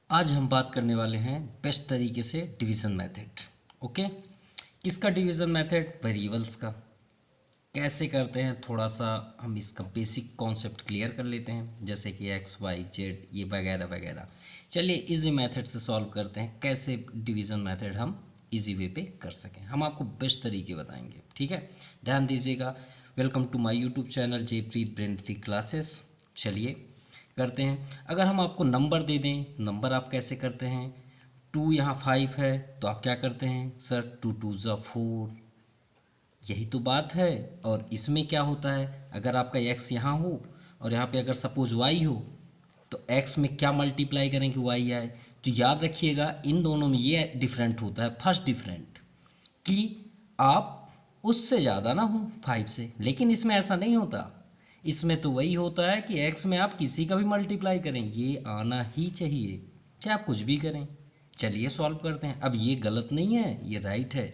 आज हम बात करने वाले हैं बेस्ट तरीके से डिवीज़न मेथड। ओके, किसका डिवीज़न मेथड? वेरिएबल्स का। कैसे करते हैं थोड़ा सा हम इसका बेसिक कॉन्सेप्ट क्लियर कर लेते हैं, जैसे कि एक्स वाई जेड ये वगैरह वगैरह। चलिए इजी मेथड से सॉल्व करते हैं, कैसे डिवीज़न मेथड हम इजी वे पे कर सकें। हम आपको बेस्ट तरीके बताएंगे, ठीक है, ध्यान दीजिएगा। Welcome to my YouTube channel Jaipreet brain classes. चलिए करते हैं। अगर हम आपको नंबर दे दें, नंबर आप कैसे करते हैं? 2 यहाँ 5 है तो आप क्या करते हैं? सर 2 2 ज़ा 4, यही तो बात है। और इसमें क्या होता है, अगर आपका x यहाँ हो और यहाँ पे अगर सपोज y हो तो x में क्या मल्टीप्लाई करें कि y आए। तो याद रखिएगा इन दोनों में ये डिफरेंट होता है, फर्स्ट डिफरेंट, कि आप उससे ज़्यादा ना हो 5 से, लेकिन इसमें ऐसा नहीं होता। इसमें तो वही होता है कि x में आप किसी का भी मल्टीप्लाई करें ये आना ही चाहिए, चाहे आप कुछ भी करें। चलिए सॉल्व करते हैं। अब ये गलत नहीं है, ये राइट है,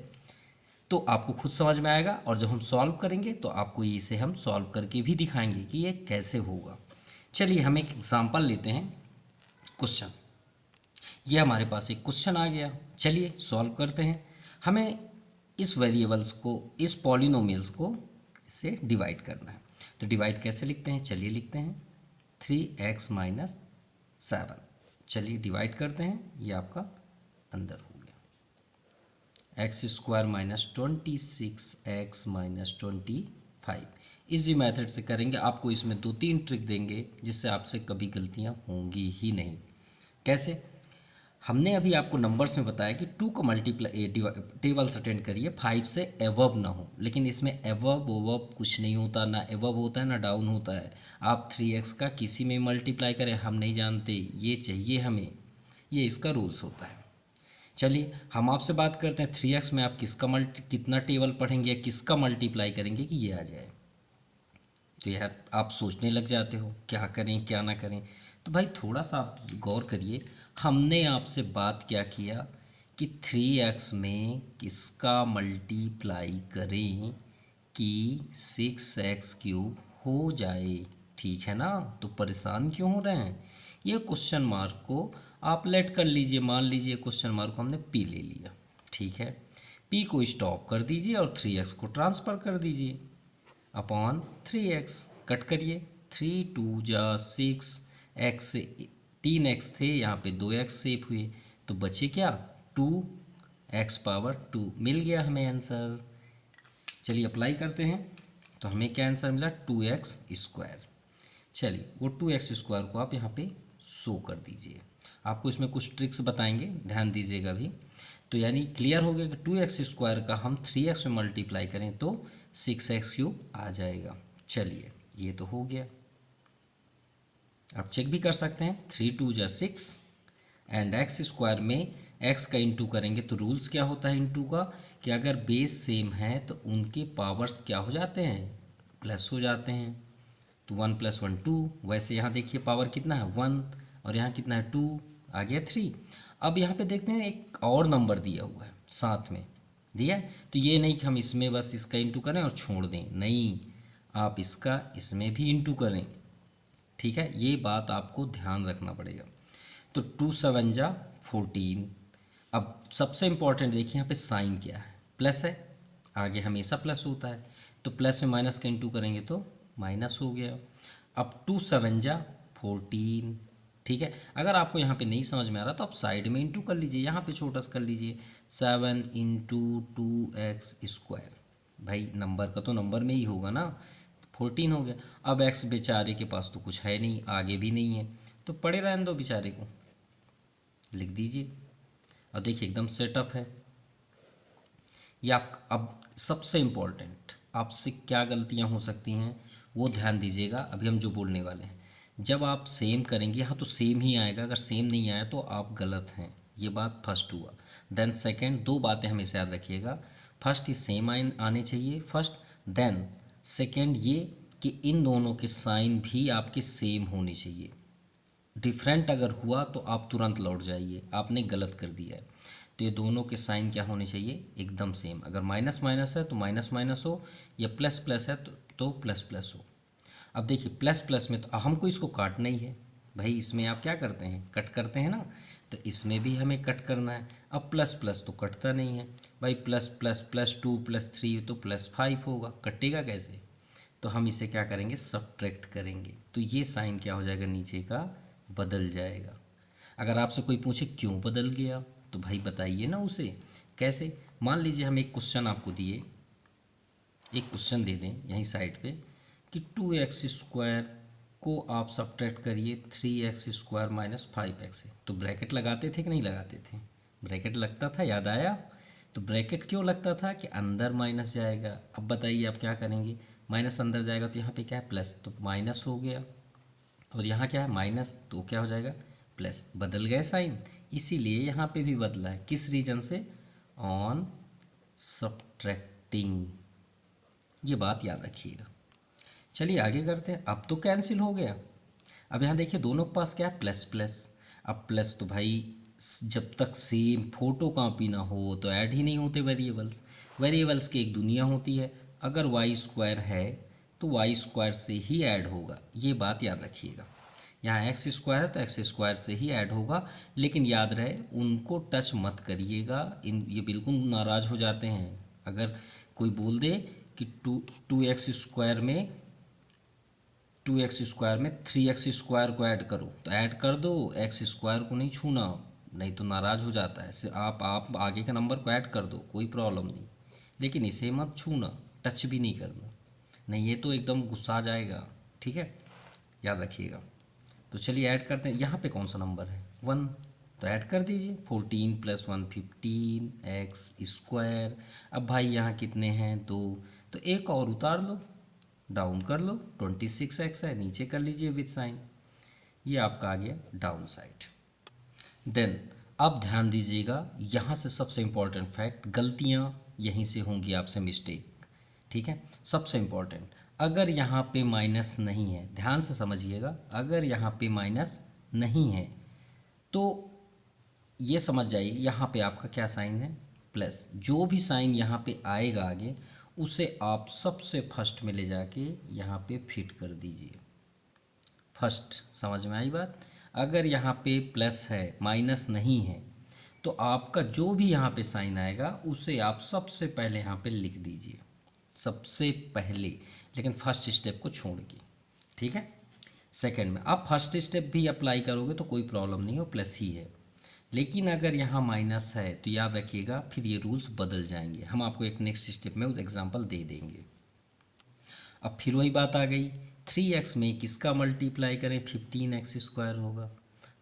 तो आपको खुद समझ में आएगा। और जब हम सॉल्व करेंगे तो आपको इसे हम सॉल्व करके भी दिखाएंगे कि ये कैसे होगा। चलिए हम एक एग्जांपल लेते हैं, क्वेश्चन। ये हमारे पास एक क्वेश्चन आ गया, चलिए सॉल्व करते हैं। हमें इस वेरिएबल्स को, इस पॉलिनोमियल्स को इससे डिवाइड करना है। तो डिवाइड कैसे लिखते हैं? चलिए लिखते हैं 3x माइनस 7। चलिए डिवाइड करते हैं, ये आपका अंदर हो गया। X square minus 26x minus 25। Easy method से करेंगे, आपको इसमें 2-3 ट्रिक देंगे जिससे आपसे कभी गलतियां होंगी ही नहीं। कैसे? हमने अभी आपको नंबर्स में बताया कि 2 का मल्टीप्लाई टेबल्स अटेंड करिए 5 से एवब ना हो, लेकिन इसमें एवब ओवब कुछ नहीं होता, ना एवब होता है ना डाउन होता है। आप 3x का किसी में मल्टीप्लाई करें, हम नहीं जानते, ये चाहिए हमें, ये इसका रूल्स होता है। चलिए हम आपसे बात करते हैं 3x में आप कितना टेबल पढ़ेंगे या किसका मल्टीप्लाई करेंगे कि ये आ जाए। तो यार आप सोचने लग जाते हो क्या करें क्या ना करें। तो भाई थोड़ा सा आप गौर करिए, हमने आपसे बात क्या किया कि 3x में किसका मल्टीप्लाई करें कि 6x³ हो जाए, ठीक है ना। तो परेशान क्यों हो रहे हैं? ये क्वेश्चन मार्क को आप लेट कर लीजिए, मान लीजिए क्वेश्चन मार्क को हमने p ले लिया, ठीक है। p को स्टॉप कर दीजिए और 3x को ट्रांसफ़र कर दीजिए अपॉन 3x। कट करिए, 3 2 जा 6, x 3x थे, यहाँ पे 2x सेव हुए, तो बचे क्या? 2x पावर 2 मिल गया हमें आंसर। चलिए अप्लाई करते हैं, तो हमें क्या आंसर मिला? 2x square. चलिए वो 2x स्क्वायर को आप यहाँ पे शो कर दीजिए। आपको इसमें कुछ ट्रिक्स बताएंगे, ध्यान दीजिएगा भी। तो यानी क्लियर हो गया कि 2x स्क्वायर का हम 3x में मल्टीप्लाई करें तो 6x³ आ जाएगा। चलिए ये तो हो गया। आप चेक भी कर सकते हैं, 3 2 जा 6 एंड x स्क्वायर में x का इंटू करेंगे तो रूल्स क्या होता है इंटू का, कि अगर बेस सेम है तो उनके पावर्स क्या हो जाते हैं? प्लस हो जाते हैं। तो 1 + 1 2। वैसे यहाँ देखिए पावर कितना है 1 और यहाँ कितना है 2, आ गया 3। अब यहाँ पे देखते हैं एक और नंबर दिया हुआ है साथ में दिया है, तो ये नहीं कि हम इसमें बस इसका इंटू करें और छोड़ दें, नहीं, आप इसका इसमें भी इंटू करें, ठीक है। ये बात आपको ध्यान रखना पड़ेगा। तो 2 7 जा 14। अब सबसे इम्पॉर्टेंट देखिए यहाँ पे साइन क्या है, प्लस है, आगे हमेशा प्लस होता है, तो प्लस में माइनस का इंटू करेंगे तो माइनस हो गया। अब 2 7 जा 14, ठीक है। अगर आपको यहाँ पे नहीं समझ में आ रहा तो आप साइड में इंटू कर लीजिए, यहाँ पे छोटा सा कर लीजिए, 7 × 2x स्क्वायर। भाई नंबर का तो नंबर में ही होगा ना, 14 हो गया। अब x बेचारे के पास तो कुछ है नहीं, आगे भी नहीं है, तो पड़े रहने दो बेचारे को, लिख दीजिए। और देखिए एकदम सेटअप है। या अब सबसे इम्पोर्टेंट, आपसे क्या गलतियां हो सकती हैं वो ध्यान दीजिएगा। अभी हम जो बोलने वाले हैं, जब आप सेम करेंगे, यहाँ तो सेम ही आएगा, अगर सेम नहीं आया तो आप गलत हैं, ये बात फर्स्ट हुआ। देन सेकंड, 2 बातें हमेशा याद रखिएगा। फर्स्ट ये सेम आने चाहिए फर्स्ट, देन सेकंड ये कि इन दोनों के साइन भी आपके सेम होने चाहिए। डिफरेंट अगर हुआ तो आप तुरंत लौट जाइए, आपने गलत कर दिया है। तो ये दोनों के साइन क्या होने चाहिए? एकदम सेम। अगर माइनस माइनस है तो माइनस माइनस हो, या प्लस प्लस है तो प्लस प्लस हो। अब देखिए प्लस प्लस में तो हमको इसको काटना ही है भाई, इसमें आप क्या करते हैं? कट करते हैं ना। तो इसमें भी हमें कट करना है। अब प्लस प्लस तो कटता नहीं है भाई, प्लस प्लस प्लस 2 प्लस 3 तो प्लस 5 होगा, कटेगा कैसे? तो हम इसे क्या करेंगे, सब्ट्रैक्ट करेंगे, तो ये साइन क्या हो जाएगा, नीचे का बदल जाएगा। अगर आपसे कोई पूछे क्यों बदल गया, तो भाई बताइए ना उसे कैसे। मान लीजिए हम एक क्वेश्चन आपको दिए, एक क्वेश्चन दे दें यहीं साइड पे कि 2x² को आप सब्ट्रैक्ट करिए 3x² माइनस 5x से, तो ब्रैकेट लगाते थे कि नहीं लगाते थे? ब्रैकेट लगता था, याद आया? तो ब्रैकेट क्यों लगता था कि अंदर माइनस जाएगा। अब बताइए आप क्या करेंगे, माइनस अंदर जाएगा तो यहाँ पे क्या है, प्लस, तो माइनस हो गया, और यहाँ क्या है, माइनस, तो क्या हो जाएगा, प्लस। बदल गए साइन, इसीलिए यहाँ पे भी बदला है। किस रीजन से, ऑन सब्ट्रैक्टिंग, ये बात याद रखिएगा। चलिए आगे करते हैं। अब तो कैंसिल हो गया। अब यहाँ देखिए दोनों के पास क्या है, प्लस प्लस। अब प्लस तो भाई जब तक सेम फोटो कॉपी ना हो तो ऐड ही नहीं होते वेरिएबल्स। वेरिएबल्स की एक दुनिया होती है, अगर y² है तो y² से ही ऐड होगा, ये बात याद रखिएगा। यहाँ x² है तो x² से ही ऐड होगा, लेकिन याद रहे उनको टच मत करिएगा, ये बिल्कुल नाराज़ हो जाते हैं अगर कोई बोल दे कि 2x² में 3x² को ऐड करो, तो ऐड कर दो, x² को नहीं छूना, नहीं तो नाराज़ हो जाता है। सिर्फ आप आगे के नंबर को ऐड कर दो, कोई प्रॉब्लम नहीं, लेकिन इसे मत छूना, टच भी नहीं करना, नहीं ये तो एकदम गुस्सा आ जाएगा, ठीक है, याद रखिएगा। तो चलिए ऐड करते हैं। यहाँ पे कौन सा नंबर है, 1, तो ऐड कर दीजिए, 14 + 1 15x²। अब भाई यहाँ कितने हैं, 2, तो एक और उतार लो, डाउन कर लो, 26x है, नीचे कर लीजिए विथ साइन, ये आपका आ गया डाउन साइड। देन अब ध्यान दीजिएगा, यहाँ से सबसे इम्पॉर्टेंट फैक्ट, गलतियाँ यहीं से होंगी आपसे, मिस्टेक, ठीक है। सबसे इम्पॉर्टेंट, अगर यहाँ पे माइनस नहीं है, ध्यान से समझिएगा, अगर यहाँ पे माइनस नहीं है तो ये समझ जाइए यहाँ पे आपका क्या साइन है, प्लस। जो भी साइन यहाँ पे आएगा आगे, उसे आप सबसे फर्स्ट में ले जाके यहाँ पे फिट कर दीजिए। फर्स्ट, समझ में आई बात? अगर यहाँ पे प्लस है, माइनस नहीं है, तो आपका जो भी यहाँ पे साइन आएगा उसे आप सबसे पहले यहाँ पे लिख दीजिए, सबसे पहले, लेकिन फर्स्ट स्टेप को छोड़ के, ठीक है। सेकंड में आप फर्स्ट स्टेप भी अप्लाई करोगे तो कोई प्रॉब्लम नहीं हो, प्लस ही है, लेकिन अगर यहाँ माइनस है तो याद रखिएगा फिर ये रूल्स बदल जाएंगे। हम आपको एक नेक्स्ट स्टेप में एग्जांपल दे देंगे। अब फिर वही बात आ गई, 3x में किसका मल्टीप्लाई करें, 15x² होगा,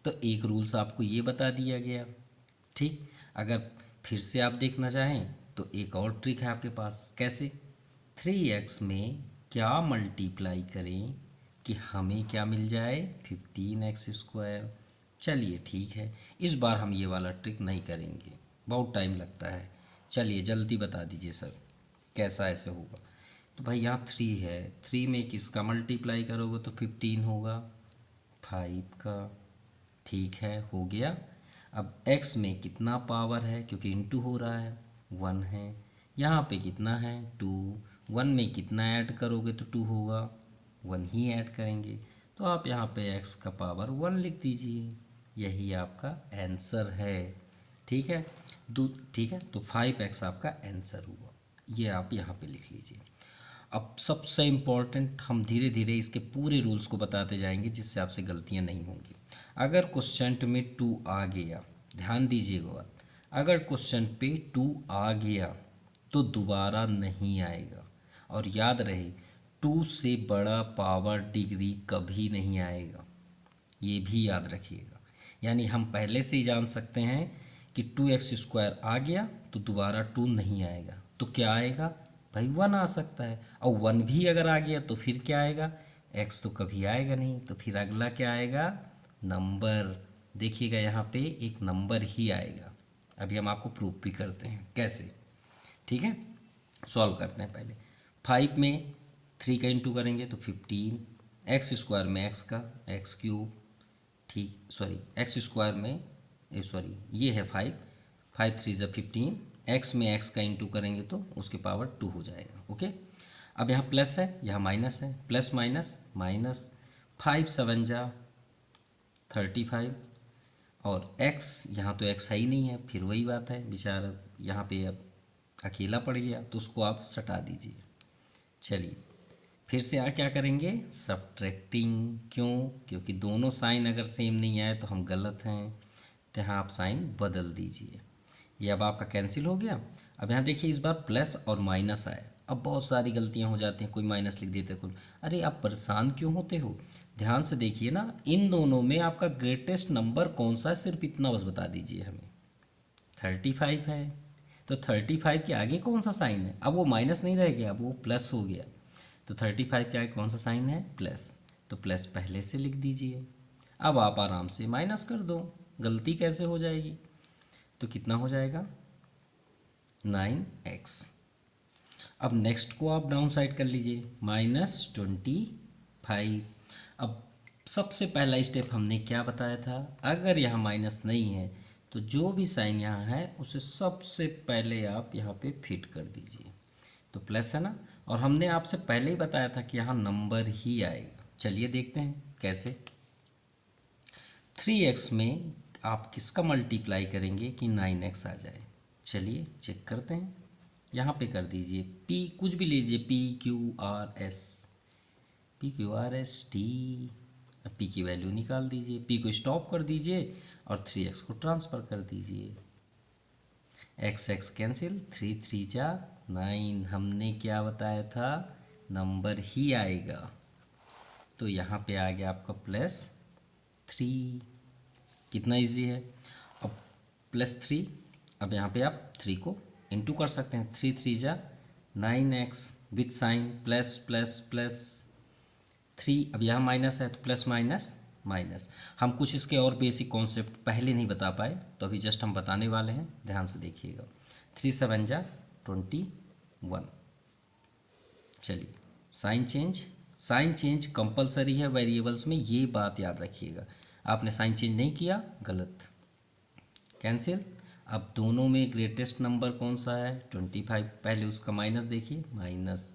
तो एक रूल्स आपको ये बता दिया गया, ठीक। अगर फिर से आप देखना चाहें तो एक और ट्रिक है आपके पास, कैसे, 3x में क्या मल्टीप्लाई करें कि हमें क्या मिल जाए, 15x²। चलिए ठीक है, इस बार हम ये वाला ट्रिक नहीं करेंगे, बहुत टाइम लगता है। चलिए जल्दी बता दीजिए सर कैसा ऐसे होगा। तो भाई यहाँ 3 है, 3 में किसका मल्टीप्लाई करोगे तो 15 होगा, 5 का, ठीक है, हो गया। अब x में कितना पावर है, क्योंकि इंटू हो रहा है, 1 है, यहाँ पे कितना है, 2, 1 में कितना ऐड करोगे तो 2 होगा, 1 ही ऐड करेंगे, तो आप यहाँ पे x का पावर 1 लिख दीजिए, यही आपका आंसर है, ठीक है। ठीक है, तो 5x आपका आंसर हुआ, ये आप यहाँ पे लिख लीजिए। अब सबसे इम्पॉर्टेंट, हम धीरे धीरे इसके पूरे रूल्स को बताते जाएंगे जिससे आपसे गलतियाँ नहीं होंगी। अगर क्वेश्चन में 2 आ गया, ध्यान दीजिएगा बात, अगर क्वेश्चन पे 2 आ गया तो दोबारा नहीं आएगा, और याद रहे 2 से बड़ा पावर डिग्री कभी नहीं आएगा, ये भी याद रखिएगा। यानी हम पहले से ही जान सकते हैं कि 2x² आ गया तो दोबारा 2 नहीं आएगा, तो क्या आएगा भाई, 1 आ सकता है, और 1 भी अगर आ गया तो फिर क्या आएगा, x तो कभी आएगा नहीं, तो फिर अगला क्या आएगा, नंबर। देखिएगा यहाँ पे एक नंबर ही आएगा। अभी हम आपको प्रूफ भी करते हैं कैसे, ठीक है। सॉल्व करते हैं पहले, 5 में 3 का इंटू करेंगे तो 15, x² में x का, x³, ठीक, सॉरी x² में ये है 5, 5 3 = 15, x में x का इंटू करेंगे तो उसके पावर 2 हो जाएगा, ओके। अब यहाँ प्लस है, यहाँ माइनस है, प्लस माइनस माइनस, 5 7 = 35, और x यहाँ तो x है ही नहीं है, फिर वही बात है, बेचारा यहाँ पे अब अकेला पड़ गया, तो उसको आप सटा दीजिए। चलिए फिर से क्या करेंगे, सब्ट्रैक्टिंग। क्यों? क्योंकि दोनों साइन अगर सेम नहीं आए तो हम गलत हैं, तो यहाँ आप साइन बदल दीजिए। ये अब आपका कैंसिल हो गया। अब यहाँ देखिए इस बार प्लस और माइनस आए। अब बहुत सारी गलतियाँ हो जाती हैं, कोई माइनस लिख देते कोई, अरे आप परेशान क्यों होते हो? ध्यान से देखिए ना, इन दोनों में आपका ग्रेटेस्ट नंबर कौन सा है, सिर्फ इतना बस बता दीजिए हमें। 35 है, तो 35 के आगे कौन सा साइन है? अब वो माइनस नहीं रह गया, अब वो प्लस हो गया। तो 35 के आगे कौन सा साइन है? प्लस। तो प्लस पहले से लिख दीजिए। अब आप आराम से माइनस कर दो, गलती कैसे हो जाएगी? तो कितना हो जाएगा? 9x। अब नेक्स्ट को आप डाउन साइड कर लीजिए, -25। अब सबसे पहला स्टेप हमने क्या बताया था, अगर यहाँ माइनस नहीं है तो जो भी साइन यहाँ है उसे सबसे पहले आप यहाँ पे फिट कर दीजिए। तो प्लस है ना, और हमने आपसे पहले ही बताया था कि यहाँ नंबर ही आएगा। चलिए देखते हैं कैसे। 3x में आप किसका मल्टीप्लाई करेंगे कि 9x आ जाए? चलिए चेक करते हैं। यहाँ पे कर दीजिए p, कुछ भी लीजिए, PQRS, PQRST। अब p की वैल्यू निकाल दीजिए, p को स्टॉप कर दीजिए और 3x को ट्रांसफ़र कर दीजिए। x कैंसिल, 3 3 जा 9। हमने क्या बताया था, नंबर ही आएगा। तो यहाँ पे आ गया आपका +3। कितना इजी है। अब +3, अब यहाँ पे आप 3 को इंटू कर सकते हैं। 3 3 जा 9x with sign plus plus plus 3। अब यहाँ माइनस है तो प्लस माइनस माइनस। हम कुछ इसके और बेसिक कॉन्सेप्ट पहले नहीं बता पाए, तो अभी जस्ट हम बताने वाले हैं, ध्यान से देखिएगा। 3 7 जा 21। चलिए साइन चेंज कंपलसरी है वेरिएबल्स में, ये बात याद रखिएगा। आपने साइन चेंज नहीं किया, गलत। कैंसिल। अब दोनों में ग्रेटेस्ट नंबर कौन सा है? 25। पहले उसका माइनस देखिए, माइनस।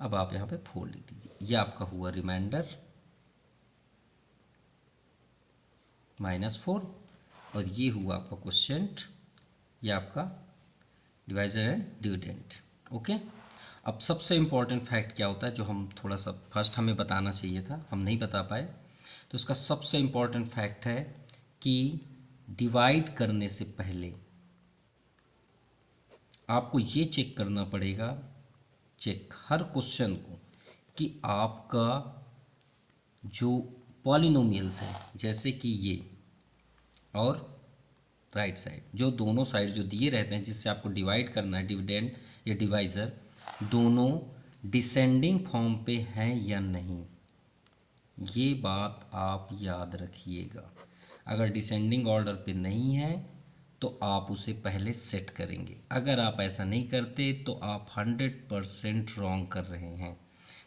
अब आप यहाँ पे 4 लिख दीजिए। ये आपका हुआ रिमाइंडर -4, और ये हुआ आपका क्वोशिएंट, ये आपका डिवाइजर एंड डिविडेंड। ओके। अब सबसे इम्पॉर्टेंट फैक्ट क्या होता है, जो हम थोड़ा सा फर्स्ट हमें बताना चाहिए था, हम नहीं बता पाए। तो उसका सबसे इम्पॉर्टेंट फैक्ट है कि डिवाइड करने से पहले आपको ये चेक करना पड़ेगा, हर क्वेश्चन को, कि आपका जो पॉलिनोमियल्स है, जैसे कि ये और राइट साइड, जो दोनों साइड जो दिए रहते हैं जिससे आपको डिवाइड करना है, डिविडेंड या डिवाइज़र, दोनों डिसेंडिंग फॉर्म पे हैं या नहीं, ये बात आप याद रखिएगा। अगर डिसेंडिंग ऑर्डर पे नहीं है तो आप उसे पहले सेट करेंगे। अगर आप ऐसा नहीं करते तो आप 100% रॉन्ग कर रहे हैं।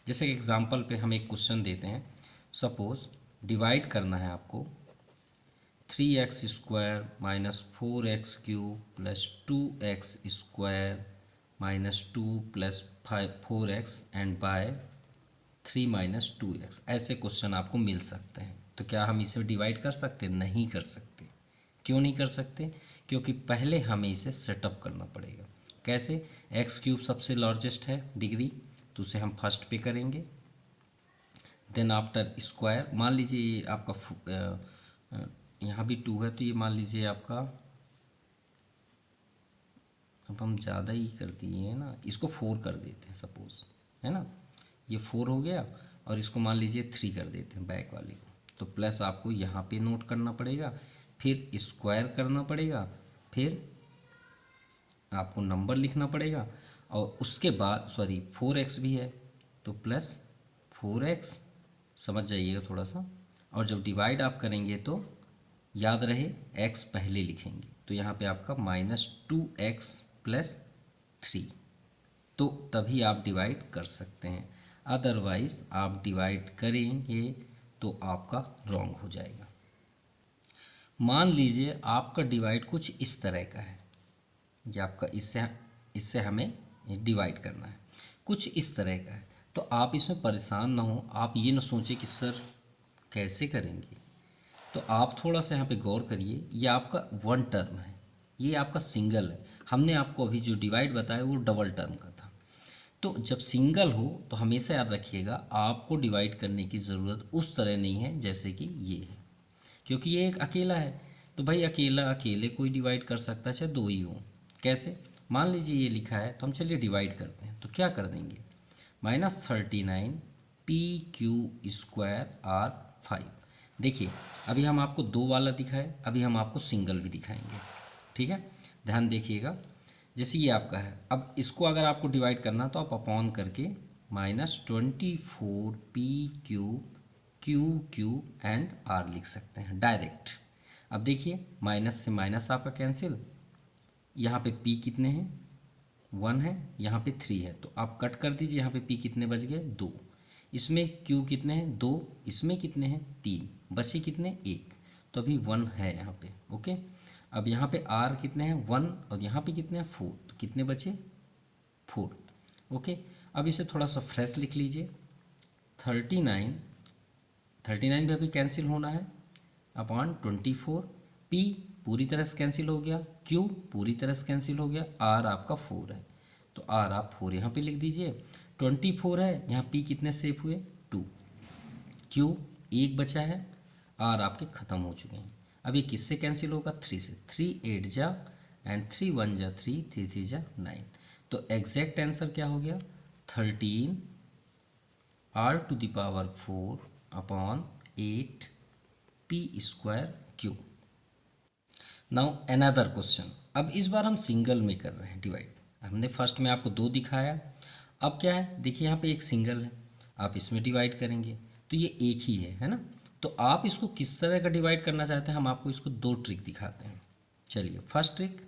जैसे कि एग्जांपल पे हम एक क्वेश्चन देते हैं, सपोज़ डिवाइड करना है आपको 3x² - 4x³ + 2x² - 2 + 4x and bye 3 - 2x। ऐसे क्वेश्चन आपको मिल सकते हैं। तो क्या हम इसे डिवाइड कर सकते? नहीं कर सकते। क्यों नहीं कर सकते? क्योंकि पहले हमें इसे सेटअप करना पड़ेगा। कैसे? x³ सबसे लार्जेस्ट है डिग्री, तो उसे हम फर्स्ट पे करेंगे। देन आफ्टर स्क्वायर, मान लीजिए आपका यहाँ भी 2 है, तो ये मान लीजिए आपका, अब हम ज़्यादा ही कर दिए हैं ना, इसको 4 कर देते हैं सपोज़, है ना, ये 4 हो गया, और इसको मान लीजिए 3 कर देते हैं बैक वाले को। तो प्लस आपको यहाँ पे नोट करना पड़ेगा, फिर स्क्वायर करना पड़ेगा, फिर आपको नंबर लिखना पड़ेगा, और उसके बाद 4x भी है तो प्लस 4x, समझ जाइएगा थोड़ा सा। और जब डिवाइड आप करेंगे तो याद रहे x पहले लिखेंगे, तो यहाँ पे आपका -2x + 3, तो तभी आप डिवाइड कर सकते हैं। अदरवाइज़ आप डिवाइड करेंगे तो आपका रॉन्ग हो जाएगा। मान लीजिए आपका डिवाइड कुछ इस तरह का है, ये आपका इससे हमें डिवाइड करना है, कुछ इस तरह का है, तो आप इसमें परेशान ना हो। आप ये ना सोचें कि सर कैसे करेंगे, तो आप थोड़ा सा यहाँ पे गौर करिए, ये आपका वन टर्म है, ये आपका सिंगल है। हमने आपको अभी जो डिवाइड बताया वो डबल टर्म का था। तो जब सिंगल हो तो हमेशा याद रखिएगा आपको डिवाइड करने की ज़रूरत उस तरह नहीं है जैसे कि ये है, क्योंकि ये एक अकेला है। तो भाई अकेला अकेले कोई डिवाइड कर सकता है, चाहे दो ही हो। कैसे? मान लीजिए ये लिखा है तो हम चलिए डिवाइड करते हैं। तो क्या कर देंगे, -39 PQ² R5। देखिए अभी हम आपको दो वाला दिखाए, अभी हम आपको सिंगल भी दिखाएंगे, ठीक है। ध्यान देखिएगा, जैसे ये आपका है, अब इसको अगर आपको डिवाइड करना तो आप अपॉन करके -24 PQ एंड R लिख सकते हैं डायरेक्ट। अब देखिए माइनस से माइनस आपका कैंसिल, यहाँ पे P कितने हैं, 1 है, यहाँ पे 3 है, तो आप कट कर दीजिए। यहाँ पे P कितने बच गए, 2। इसमें Q कितने हैं, 2। इसमें कितने हैं, 3। बचे कितने, 1। तो अभी 1 है यहाँ पे, ओके। अब यहाँ पे R कितने हैं, 1, और यहाँ पे कितने हैं, 4। तो कितने बचे, 4, ओके। अब इसे थोड़ा सा फ्रेश लिख लीजिए, 39 भी अभी कैंसिल होना है अपॉन 24। P पूरी तरह से कैंसिल हो गया, Q पूरी तरह से कैंसिल हो गया, R आपका 4 है, तो R आप 4 यहाँ पे लिख दीजिए। 24 है, यहाँ P कितने सेव हुए, 2। Q 1 बचा है, R आपके ख़त्म हो चुके हैं। अब ये किससे कैंसिल होगा, 3 से। 3 8 जा एंड 3 1 जा 3, 3 3 जा 9। तो एग्जैक्ट आंसर क्या हो गया, 13 R⁴ upon 8 P²Q। Now another question. अब इस बार हम सिंगल में कर रहे हैं डिवाइड। हमने फर्स्ट में आपको 2 दिखाया, अब क्या है, देखिए यहाँ पे एक सिंगल है, आप इसमें डिवाइड करेंगे तो ये एक ही है ना। तो आप इसको किस तरह का डिवाइड करना चाहते हैं, हम आपको इसको 2 ट्रिक दिखाते हैं। चलिए फर्स्ट ट्रिक,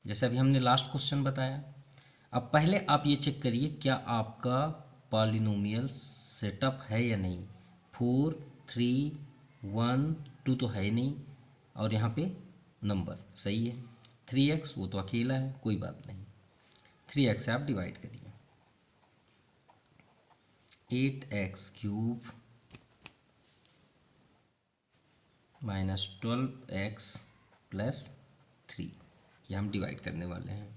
जैसे अभी हमने लास्ट क्वेश्चन बताया। अब पहले आप ये चेक करिए क्या आपका पॉलिनोमियल सेटअप है या नहीं। 4 3 1 2 तो है नहीं, और यहाँ पे नंबर सही है। 3x वो तो अकेला है, कोई बात नहीं, 3x से आप डिवाइड करिए। 8x³ -12x + 3, ये हम डिवाइड करने वाले हैं।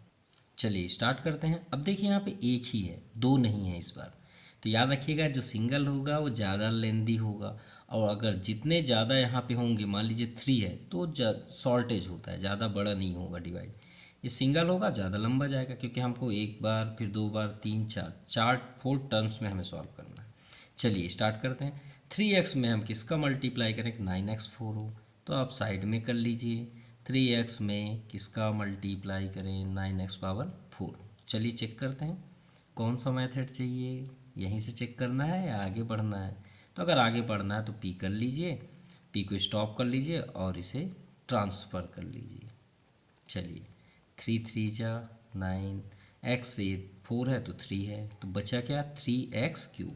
चलिए स्टार्ट करते हैं। अब देखिए यहाँ पे एक ही है, दो नहीं है इस बार। तो याद रखिएगा जो सिंगल होगा वो ज़्यादा लेंदी होगा, और अगर जितने ज़्यादा यहाँ पे होंगे, मान लीजिए 3 है तो शॉर्टेज होता है, ज़्यादा बड़ा नहीं होगा डिवाइड। ये सिंगल होगा ज़्यादा लंबा जाएगा, क्योंकि हमको एक बार फिर 2 बार 3 4 4 टर्म्स में हमें सॉल्व करना है। चलिए स्टार्ट करते हैं। 3x में हम किसका मल्टीप्लाई करें, 9x4 हो, तो आप साइड में कर लीजिए। 3x में किसका मल्टीप्लाई करें, 9x⁴। चलिए चेक करते हैं कौन सा मेथड चाहिए, यहीं से चेक करना है या आगे बढ़ना है। तो अगर आगे बढ़ना है तो P कर लीजिए, P को स्टॉप कर लीजिए और इसे ट्रांसफ़र कर लीजिए। चलिए 3 3 जा 9, x से 4 है तो 3 है, तो बचा क्या, 3x³,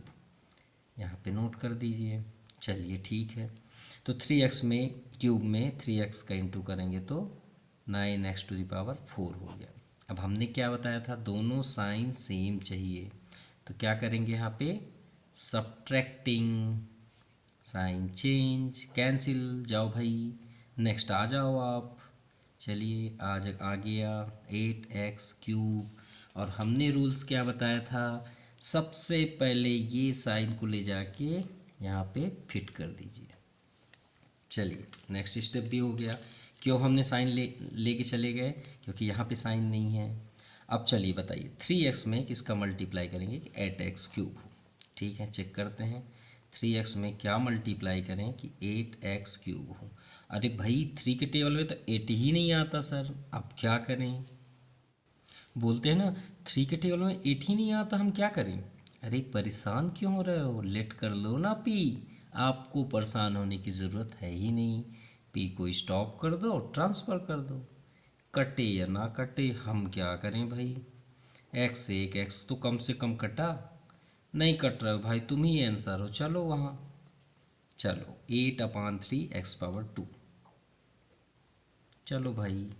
यहाँ पे नोट कर दीजिए। चलिए ठीक है, तो 3x में क्यूब में 3x का इंटू करेंगे तो 9x⁴ हो गया। अब हमने क्या बताया था, दोनों साइन सेम चाहिए, तो क्या करेंगे यहाँ पे, सब्ट्रैक्टिंग, साइन चेंज, कैंसिल, जाओ भाई नेक्स्ट आ जाओ आप। चलिए आज आ गया 8x³, और हमने रूल्स क्या बताया था, सबसे पहले ये साइन को ले जाके यहाँ पे फिट कर दीजिए। चलिए नेक्स्ट स्टेप भी हो गया। क्यों हमने साइन लेके चले गए, क्योंकि यहाँ पे साइन नहीं है। अब चलिए बताइए 3x में किसका मल्टीप्लाई करेंगे, 8x³ हो। ठीक है चेक करते हैं, 3x में क्या मल्टीप्लाई करें कि 8x³ हो। अरे भाई 3 के टेबल में तो 8 ही नहीं आता सर, अब क्या करें। बोलते हैं ना 3 के टेबल में 8 ही नहीं आता, हम क्या करें। अरे परेशान क्यों हो रहे हो, लेट कर लो ना P, आपको परेशान होने की ज़रूरत है ही नहीं। P को स्टॉप कर दो, ट्रांसफ़र कर दो, कटे या ना कटे हम क्या करें भाई। x से एक x तो कम से कम कटा, नहीं कट रहा हो भाई, तुम ही आंसर हो, चलो वहाँ। चलो 8/3x²। चलो भाई,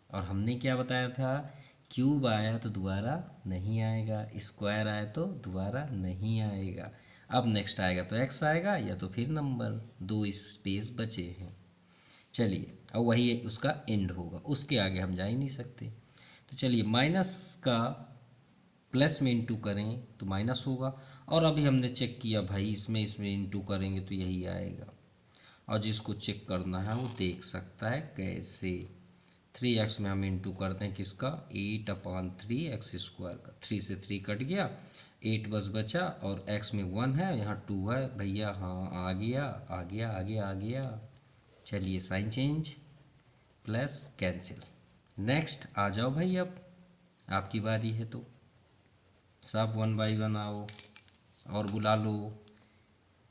और हमने क्या बताया था, क्यूब आया तो दोबारा नहीं आएगा, स्क्वायर आया तो दोबारा नहीं आएगा। अब नेक्स्ट आएगा तो x आएगा या तो फिर नंबर, 2 स्पेस बचे हैं। चलिए अब वही उसका एंड होगा, उसके आगे हम जा ही नहीं सकते। तो चलिए माइनस का प्लस में इंटू करें तो माइनस होगा, और अभी हमने चेक किया भाई इसमें इंटू करेंगे तो यही आएगा। और जिसको चेक करना है वो देख सकता है कैसे। 3x में हम इंटू करते हैं किसका, 8/3 x² का। 3 से 3 कट गया, 8 बस बचा, और x में 1 है, यहाँ 2 है भैया। हाँ आ गया आ गया आ गया आ गया। चलिए sign change, plus cancel. Next आ जाओ भाई, अब आपकी बारी है तो सब 1 बाई 1 आओ और बुला लो।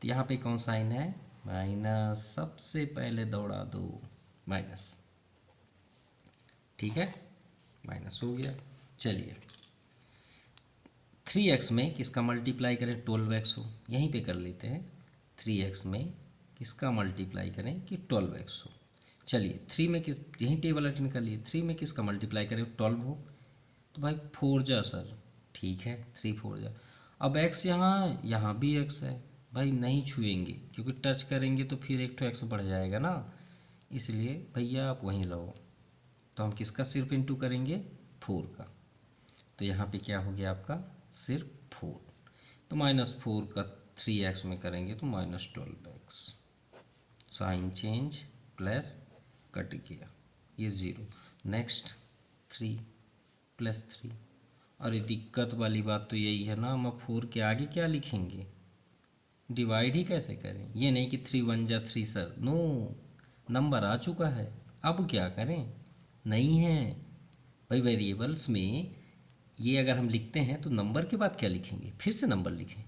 तो यहाँ पे कौन साइन है, माइनस। सबसे पहले दौड़ा दो माइनस, ठीक है, माइनस हो गया। चलिए 3x में किसका मल्टीप्लाई करें, 12x हो, यहीं पे कर लेते हैं। 3x में किसका मल्टीप्लाई करें कि 12x हो। चलिए 3 में किस, यहीं टेबल अटेंड कर लिए। 3 में किसका मल्टीप्लाई करें 12 हो, तो भाई 4 जा सर, ठीक है 3 4 जा। अब x यहाँ भी x है भाई, नहीं छुएंगे क्योंकि टच करेंगे तो फिर एक तो x बढ़ जाएगा ना, इसलिए भैया आप वहीं रहो। तो हम किसका सिर्फ इंटू करेंगे, 4 का। तो यहाँ पे क्या हो गया आपका, सिर्फ 4। तो -4 का 3x में करेंगे तो -12x। Sign change, plus cut गया, ये 0। नेक्स्ट 3 + 3। अरे दिक्कत वाली बात तो यही है ना, हम 4 के आगे क्या लिखेंगे, डिवाइड ही कैसे करें। ये नहीं कि 3 1 जा 3 सर, नो, नंबर आ चुका है, अब क्या करें, नहीं है भाई। वेरिएबल्स में ये अगर हम लिखते हैं तो नंबर के बाद क्या लिखेंगे, फिर से नंबर लिखें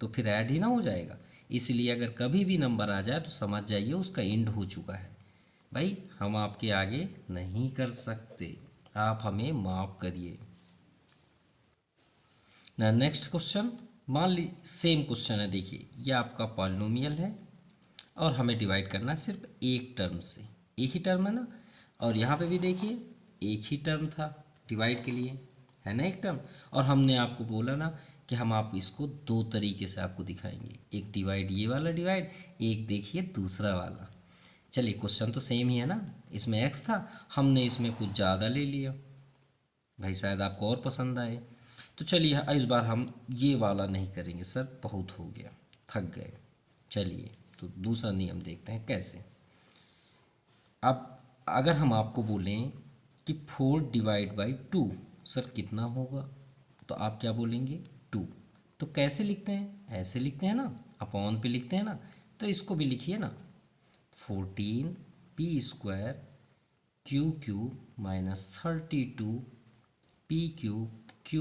तो फिर ऐड ही ना हो जाएगा। इसलिए अगर कभी भी नंबर आ जाए तो समझ जाइए उसका एंड हो चुका है भाई, हम आपके आगे नहीं कर सकते, आप हमें माफ़ करिए ना। नेक्स्ट क्वेश्चन, मान ली सेम क्वेश्चन है, देखिए ये आपका पॉलिनोमियल है और हमें डिवाइड करना है सिर्फ एक टर्म से, एक ही टर्म है ना। और यहाँ पे भी देखिए एक ही टर्म था डिवाइड के लिए, है ना, एक टर्म। और हमने आपको बोला ना कि हम आप इसको 2 तरीके से आपको दिखाएंगे, एक डिवाइड ये वाला डिवाइड, एक देखिए दूसरा वाला। चलिए क्वेश्चन तो सेम ही है ना, इसमें x था, हमने इसमें कुछ ज़्यादा ले लिया भाई, शायद आपको और पसंद आए। तो चलिए इस बार हम ये वाला नहीं करेंगे सर, बहुत हो गया, थक गए। चलिए तो दूसरा नियम देखते हैं कैसे। अब अगर हम आपको बोलें कि 4 डिवाइड बाई 2 सर कितना होगा, तो आप क्या बोलेंगे, 2। तो कैसे लिखते हैं, ऐसे लिखते हैं ना, अपॉन पे लिखते हैं ना। तो इसको भी लिखिए ना, 14p² QQ -32 PQ²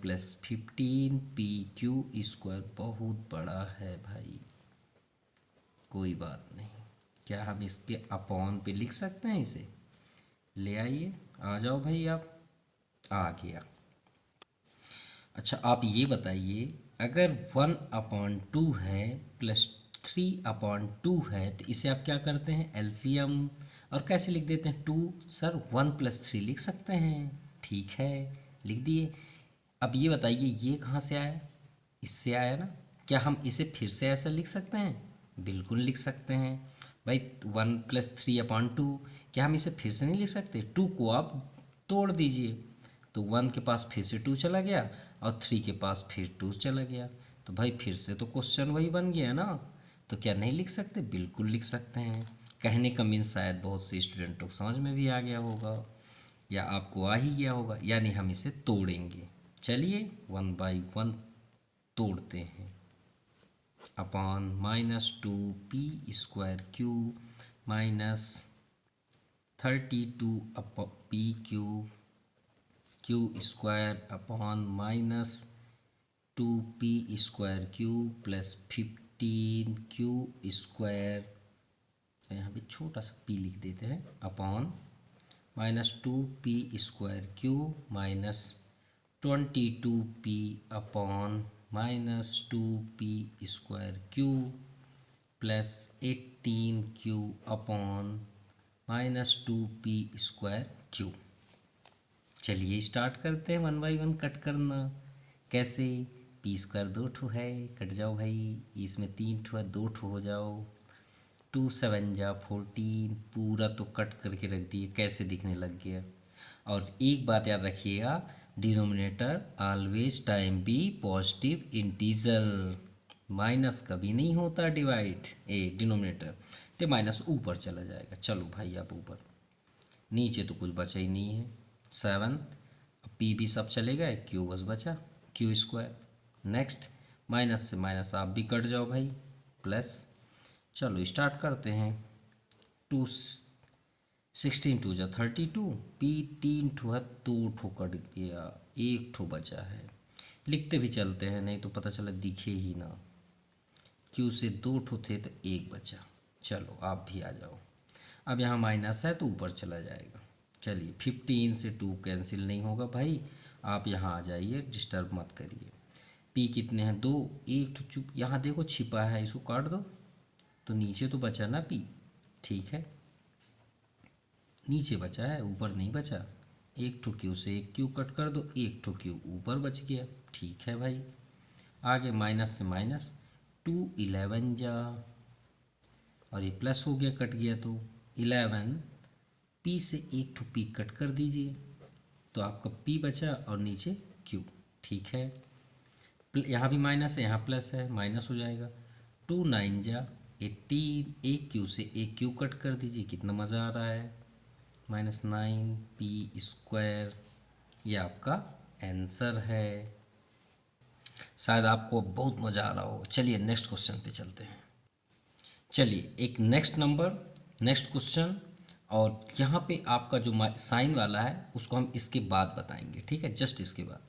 plus 15PQ²। बहुत बड़ा है भाई, कोई बात नहीं, क्या हम इसके अपॉन पे लिख सकते हैं इसे, ले आइए, आ जाओ भाई आप, आ गया। अच्छा आप ये बताइए, अगर 1/2 है प्लस 3/2 है तो इसे आप क्या करते हैं, एलसीएम, और कैसे लिख देते हैं, 2 सर 1 + 3 लिख सकते हैं, ठीक है लिख दिए। अब ये बताइए ये कहाँ से आया, इससे आया ना, क्या हम इसे फिर से ऐसा लिख सकते हैं, बिल्कुल लिख सकते हैं भाई। 1 + 3/2, क्या हम इसे फिर से नहीं लिख सकते, 2 को आप तोड़ दीजिए, तो 1 के पास फिर से 2 चला गया और 3 के पास फिर 2 चला गया, तो भाई फिर से तो क्वेश्चन वही बन गया ना। तो क्या नहीं लिख सकते, बिल्कुल लिख सकते हैं। कहने का मीन शायद बहुत से स्टूडेंटों को समझ में भी आ गया होगा, या आपको आ ही गया होगा, यानी हम इसे तोड़ेंगे। चलिए 1 बाई 1 तोड़ते हैं, upon -2p² -32 upon -2p² plus 15q², यहाँ पे छोटा सा p लिख देते हैं, upon -2p² -22p upon -2p² plus 18q upon -2p²। चलिए स्टार्ट करते हैं 1 बाई 1 कट करना। कैसे, पी स्क्वायर 2 ठो है, कट जाओ भाई, इसमें 3 ठो है, 2 ठो हो जाओ, 2 7 जा 14, पूरा तो कट करके रख दिए, कैसे दिखने लग गया। और एक बात याद रखिएगा, denominator always time be positive integer, minus कभी नहीं होता डिवाइड डिनोमिनेटर, तो माइनस ऊपर चला जाएगा। चलो भाई आप ऊपर, नीचे तो कुछ बचा ही नहीं है, 7, पी भी सब चले गए, क्यू बस बचा, क्यू स्क्वायर। नेक्स्ट माइनस से माइनस आप भी कट जाओ भाई, प्लस। चलो स्टार्ट करते हैं, 2 16 2 जा 32, पी 3 ठो है, 2 ठो कट गया, 1 ठो बचा है, लिखते भी चलते हैं नहीं तो पता चला दिखे ही ना। क्यू से 2 ठो थे तो 1 बचा। चलो आप भी आ जाओ, अब यहाँ माइनस है तो ऊपर चला जाएगा। चलिए 15 से 2 कैंसिल नहीं होगा भाई, आप यहाँ आ जाइए, डिस्टर्ब मत करिए। पी कितने हैं 2, 1 ठो चुप, यहाँ देखो छिपा है, इसको काट दो तो नीचे तो बचा ना पी, ठीक है, नीचे बचा है, ऊपर नहीं बचा। 1 ठो क्यू से 1 क्यू कट कर दो, 1 ठो क्यू ऊपर बच गया, ठीक है भाई। आगे माइनस से माइनस, 2 11 जा, और ये प्लस हो गया, कट गया तो 11, पी से 1 ठो पी कट कर दीजिए तो आपका पी बचा और नीचे क्यू, ठीक है। यहाँ भी माइनस है, यहाँ प्लस है, माइनस हो जाएगा। 2 9 जा 18, 1 क्यू से 1 क्यू कट कर दीजिए, कितना मज़ा आ रहा है, -9 पी स्क्वायर, ये आपका आंसर है। शायद आपको बहुत मज़ा आ रहा हो। चलिए नेक्स्ट क्वेश्चन पे चलते हैं। चलिए एक नेक्स्ट नंबर, नेक्स्ट क्वेश्चन, और यहाँ पे आपका जो साइन वाला है उसको हम इसके बाद बताएंगे, ठीक है, जस्ट इसके बाद।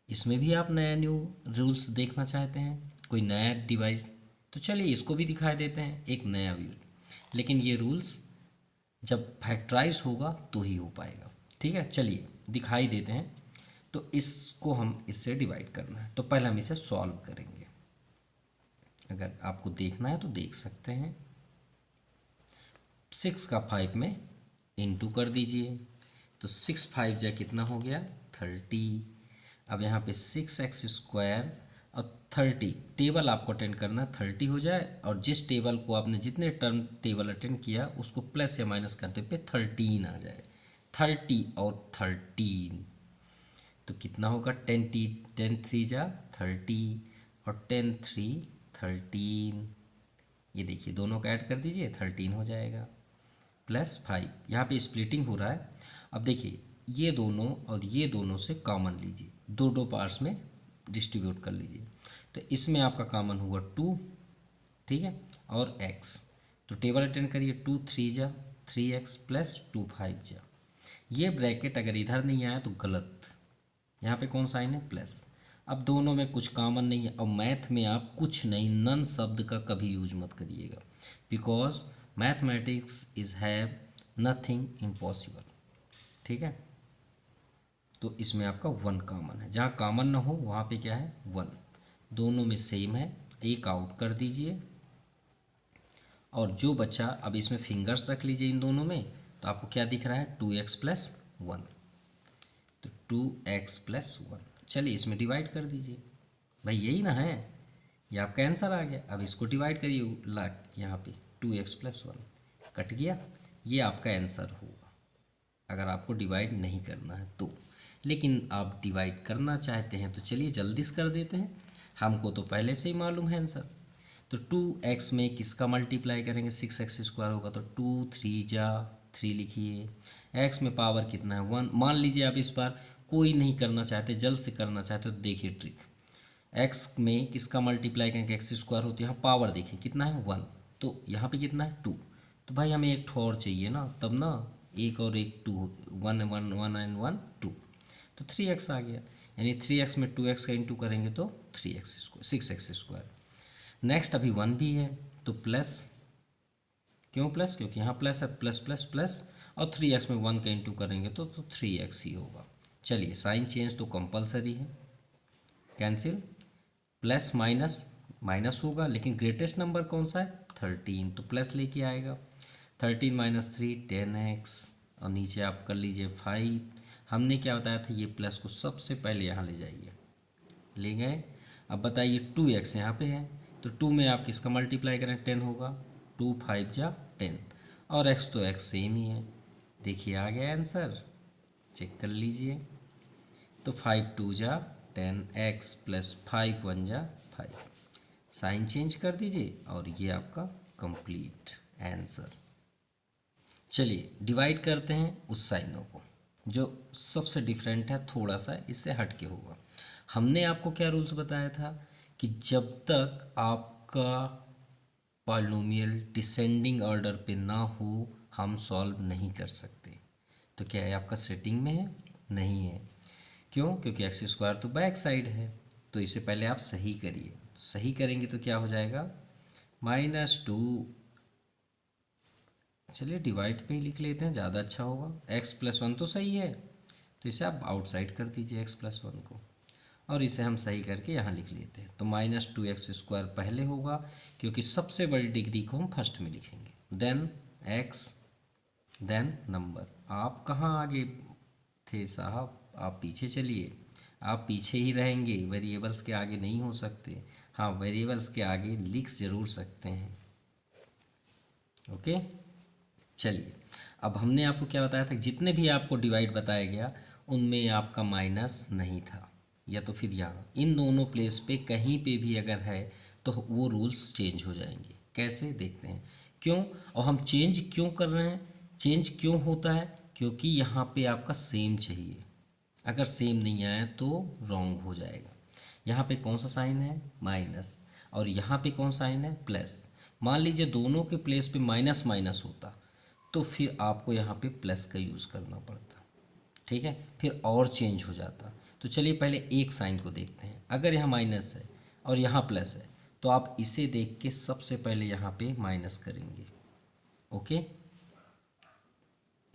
इसमें भी आप नया न्यू रूल्स देखना चाहते हैं, कोई नया डिवाइस, तो चलिए इसको भी दिखा देते हैं, एक नया व्यू। लेकिन ये रूल्स जब फैक्टराइज होगा तो ही हो पाएगा, ठीक है। चलिए दिखाई देते हैं, तो इसको हम इससे डिवाइड करना है, तो पहले हम इसे सॉल्व करेंगे। अगर आपको देखना है तो देख सकते हैं। 6 का 5 में इंटू कर दीजिए, तो 6 5 जा कितना हो गया 30। अब यहाँ पे 6x स्क्वायर और 30, टेबल आपको अटेंड करना, 30 हो जाए, और जिस टेबल को आपने जितने टर्म टेबल अटेंड किया उसको प्लस या माइनस करने पे 13 आ जाए। 30 और 13 तो कितना होगा, 10 3 जा 30 और 10 3 13, ये देखिए दोनों का ऐड कर दीजिए 13 हो जाएगा, +5। यहाँ पे स्प्लिटिंग हो रहा है। अब देखिए ये दोनों और ये दोनों से कॉमन लीजिए, दो पार्ट्स में डिस्ट्रीब्यूट कर लीजिए, तो इसमें आपका कॉमन हुआ 2, ठीक है, और x, तो टेबल अटेंड करिए, 2 3 जा 3x प्लस 2 5 जा, ये ब्रैकेट अगर इधर नहीं आया तो गलत, यहाँ पे कौन साइन है प्लस। अब दोनों में कुछ कॉमन नहीं है, और मैथ में आप कुछ नहीं, नन शब्द का कभी यूज मत करिएगा, because mathematics is have nothing impossible, ठीक है। तो इसमें आपका 1 कॉमन है, जहाँ कॉमन ना हो वहाँ पे क्या है 1, दोनों में सेम है, एक आउट कर दीजिए, और जो बचा, अब इसमें फिंगर्स रख लीजिए इन दोनों में, तो आपको क्या दिख रहा है 2x + 1, तो 2x + 1। चलिए इसमें डिवाइड कर दीजिए, भाई यही ना है, ये आपका आंसर आ गया। अब इसको डिवाइड करिए, यहाँ पे 2x + 1 कट गया, ये आपका आंसर होगा अगर आपको डिवाइड नहीं करना है तो। लेकिन आप डिवाइड करना चाहते हैं तो चलिए जल्दी से कर देते हैं, हमको तो पहले से ही मालूम है आंसर। तो 2x में किसका मल्टीप्लाई करेंगे, 6x स्क्वायर होगा, तो 2 3 जा 3 लिखिए, x में पावर कितना है 1, मान लीजिए आप इस बार कोई नहीं करना चाहते, जल्द से करना चाहते तो देखिए ट्रिक, x में किसका मल्टीप्लाई करेंगे, x स्क्वायर होती है, यहाँ पावर देखिए कितना है 1, तो यहाँ पे कितना है 2, तो भाई हमें एक ठो और चाहिए ना, तब ना एक और एक 2, 1 1 1 एंड 1 2, तो 3x आ गया, यानी 3x में 2x का इंटू करेंगे तो 3x square 6x square. Next अभी 1 भी है, तो प्लस, क्यों प्लस, क्योंकि यहाँ प्लस है, प्लस प्लस प्लस, और 3x में 1 का इंटू करेंगे तो 3x ही होगा। चलिए साइन चेंज तो कंपलसरी है, कैंसिल, प्लस माइनस माइनस होगा, लेकिन ग्रेटेस्ट नंबर कौन सा है 13, तो प्लस लेके आएगा, 13 - 3 10x, और नीचे आप कर लीजिए 5। हमने क्या बताया था, ये प्लस को सबसे पहले यहाँ ले जाइए, ले गए, अब बताइए 2x यहाँ पे है, तो 2 में आप किसका मल्टीप्लाई करें, 10 होगा, 2 5 जा 10, और x तो x सेम ही है। देखिए आ गया आंसर, चेक कर लीजिए। तो 5 2 जा 10, x प्लस 5 1 जा 5, साइन चेंज कर दीजिए और ये आपका कंप्लीट आंसर। चलिए डिवाइड करते हैं उस साइनों को जो सबसे डिफरेंट है, थोड़ा सा इससे हट के होगा। हमने आपको क्या रूल्स बताया था कि जब तक आपका पॉलिनोमियल डिसेंडिंग ऑर्डर पे ना हो हम सॉल्व नहीं कर सकते। तो क्या है, आपका सेटिंग में है? नहीं है। क्यों? क्योंकि एक्स स्क्वायर तो बैक साइड है, तो इसे पहले आप सही करिए। तो सही करेंगे तो क्या हो जाएगा, -2, चलिए डिवाइड पे ही लिख लेते हैं, ज़्यादा अच्छा होगा। x + 1 तो सही है, तो इसे आप आउटसाइड कर दीजिए x + 1 को, और इसे हम सही करके यहाँ लिख लेते हैं। तो -2x² पहले होगा, क्योंकि सबसे बड़ी डिग्री को हम फर्स्ट में लिखेंगे, देन x, देन नंबर। आप कहाँ आगे थे साहब, आप पीछे चलिए, आप पीछे ही रहेंगे, वेरिएबल्स के आगे नहीं हो सकते। हाँ, वेरिएबल्स के आगे लिख ज़रूर सकते हैं। ओके, चलिए अब हमने आपको क्या बताया था, जितने भी आपको डिवाइड बताया गया उनमें आपका माइनस नहीं था, या तो फिर यहाँ इन दोनों प्लेस पे कहीं पे भी अगर है तो वो रूल्स चेंज हो जाएंगे। कैसे, देखते हैं। क्यों, और हम चेंज क्यों कर रहे हैं, चेंज क्यों होता है, क्योंकि यहाँ पे आपका सेम चाहिए। अगर सेम नहीं आया तो रॉन्ग हो जाएगा। यहाँ पे कौन सा साइन है, माइनस, और यहाँ पे कौन साइन है, प्लस। मान लीजिए दोनों के प्लेस पे माइनस माइनस होता तो फिर आपको यहाँ पे प्लस का यूज़ करना पड़ता, ठीक है, फिर और चेंज हो जाता। तो चलिए पहले एक साइन को देखते हैं। अगर यहाँ माइनस है और यहाँ प्लस है तो आप इसे देख के सबसे पहले यहाँ पे माइनस करेंगे। Okay,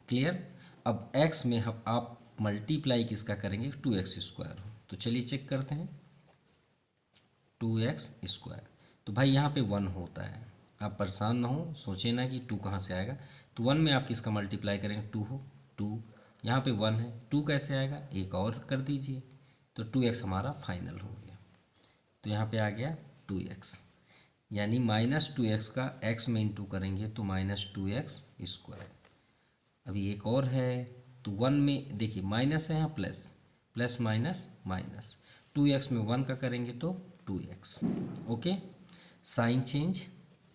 clear. अब x में हम आप मल्टीप्लाई किसका करेंगे, 2x²। तो चलिए चेक करते हैं, 2x²। तो भाई यहाँ पे 1 होता है, आप परेशान ना हो, सोचे ना कि 2 कहाँ से आएगा। तो 1 में आप किसका मल्टीप्लाई करेंगे, 2 हो, 2, यहाँ पे 1 है, 2 कैसे आएगा, एक और कर दीजिए, तो 2x हमारा फाइनल हो गया। तो यहाँ पे आ गया 2x, यानी -2x का x में इंटू करेंगे तो -2x²। अभी एक और है, तो 1 में देखिए माइनस है, यहाँ plus, plus minus minus, 2x में 1 का करेंगे तो 2x। ओके, साइन चेंज,